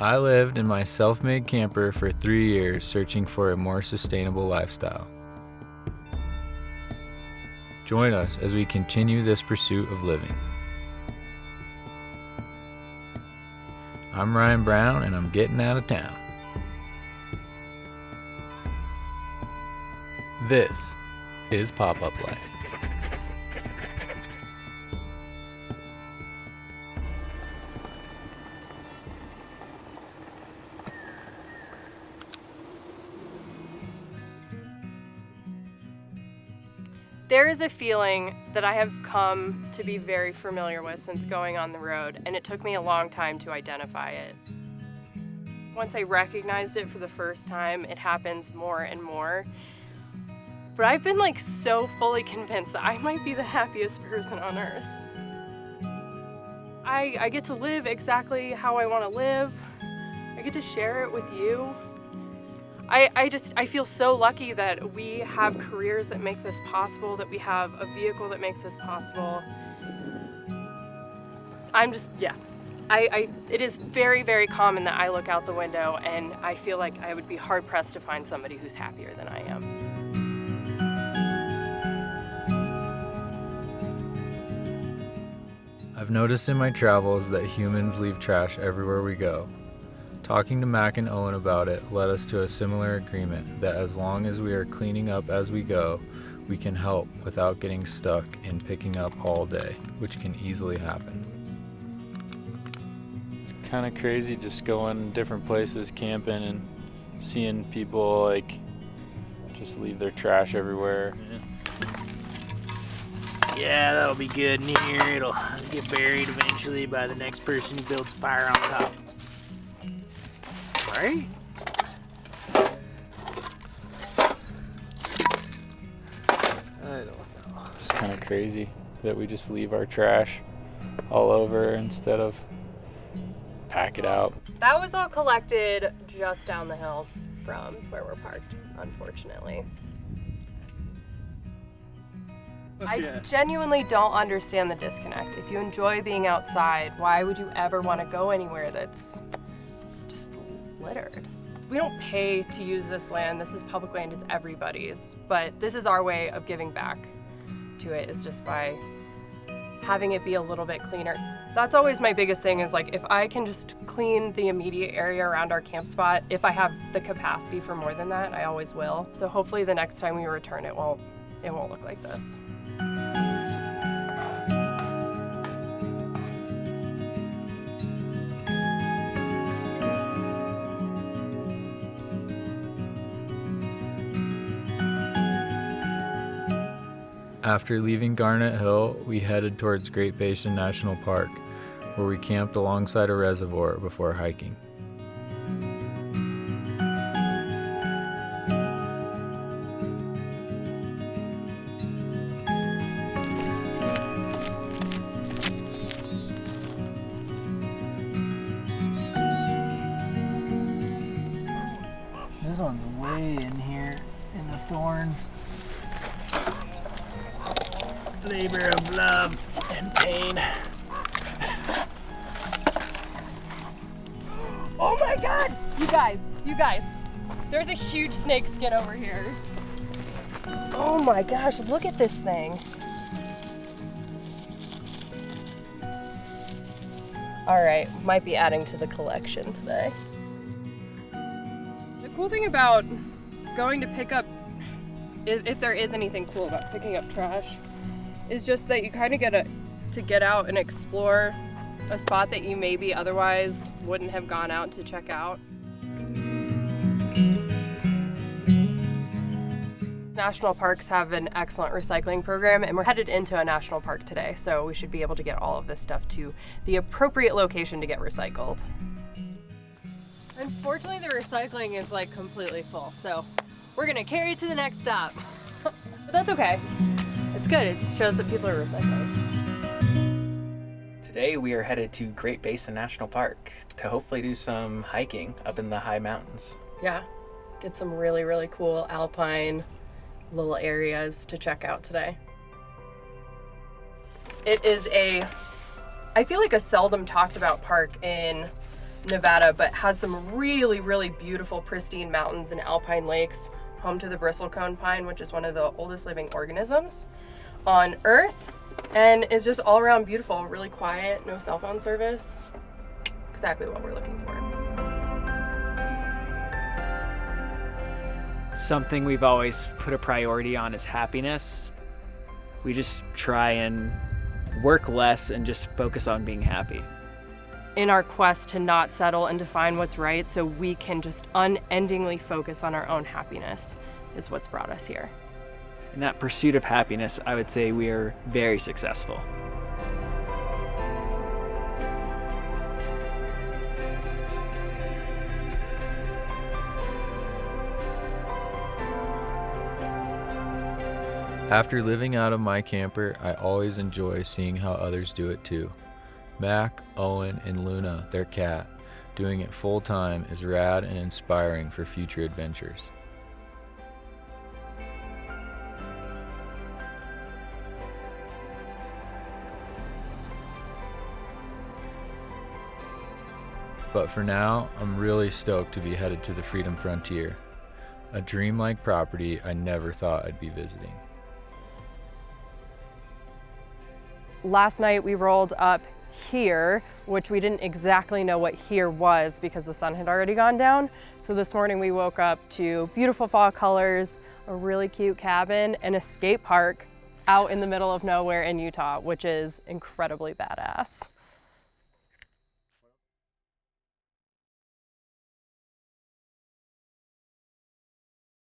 I lived in my self-made camper for 3 years searching for a more sustainable lifestyle. Join us as we continue this pursuit of living. I'm Ryan Brown and I'm getting out of town. This is Pop-Up Life. There is a feeling that I have come to be very familiar with since going on the road, and it took me a long time to identify it. Once I recognized it for the first time, it happens more and more. But I've been so fully convinced that I might be the happiest person on earth. I get to live exactly how I want to live. I get to share it with you. I feel so lucky that we have careers that make this possible, that we have a vehicle that makes this possible. It is very, very common that I look out the window and I feel like I would be hard pressed to find somebody who's happier than I am. I've noticed in my travels that humans leave trash everywhere we go. Talking to Mac and Owen about it led us to a similar agreement that as long as we are cleaning up as we go, we can help without getting stuck in picking up all day, which can easily happen. It's kind of crazy just going different places camping and seeing people just leave their trash everywhere. Yeah, that'll be good in here. It'll get buried eventually by the next person who builds a fire on top. Right? I don't know. It's kind of crazy that we just leave our trash all over instead of pack it out. That was all collected just down the hill from where we're parked, unfortunately. I genuinely don't understand the disconnect. If you enjoy being outside, why would you ever want to go anywhere that's just littered? We don't pay to use this land. This is public land. It's everybody's. But this is our way of giving back to it, is just by having it be a little bit cleaner. That's always my biggest thing, is if I can just clean the immediate area around our camp spot, if I have the capacity for more than that, I always will. So hopefully the next time we return it won't look like this. After leaving Garnet Hill, we headed towards Great Basin National Park, where we camped alongside a reservoir before hiking. This one's way in here in the thorns. Labor of love and pain. Oh my God! You guys, there's a huge snake skin over here. Oh my gosh, look at this thing. All right, might be adding to the collection today. The cool thing about going to pick up, if there is anything cool about picking up trash, is just that you kind of get to get out and explore a spot that you maybe otherwise wouldn't have gone out to check out. National parks have an excellent recycling program, and we're headed into a national park today, so we should be able to get all of this stuff to the appropriate location to get recycled. Unfortunately, the recycling is completely full, so we're gonna carry it to the next stop. But that's okay. It's good. It shows that people are recycling. Today we are headed to Great Basin National Park to hopefully do some hiking up in the high mountains. Yeah, get some really, really cool alpine little areas to check out today. It is I feel like a seldom talked about park in Nevada, but has some really, really beautiful, pristine mountains and alpine lakes, home to the bristlecone pine, which is one of the oldest living organisms on Earth, and is just all around beautiful, really quiet, no cell phone service. Exactly what we're looking for. Something we've always put a priority on is happiness. We just try and work less and just focus on being happy. In our quest to not settle and to find what's right so we can just unendingly focus on our own happiness is what's brought us here. In that pursuit of happiness, I would say we are very successful. After living out of my camper, I always enjoy seeing how others do it too. Mac, Owen, and Luna, their cat, doing it full time is rad and inspiring for future adventures. But for now, I'm really stoked to be headed to the Freedom Frontier, a dreamlike property I never thought I'd be visiting. Last night we rolled up here, which we didn't exactly know what here was because the sun had already gone down. So this morning we woke up to beautiful fall colors, a really cute cabin, and a skate park out in the middle of nowhere in Utah, which is incredibly badass.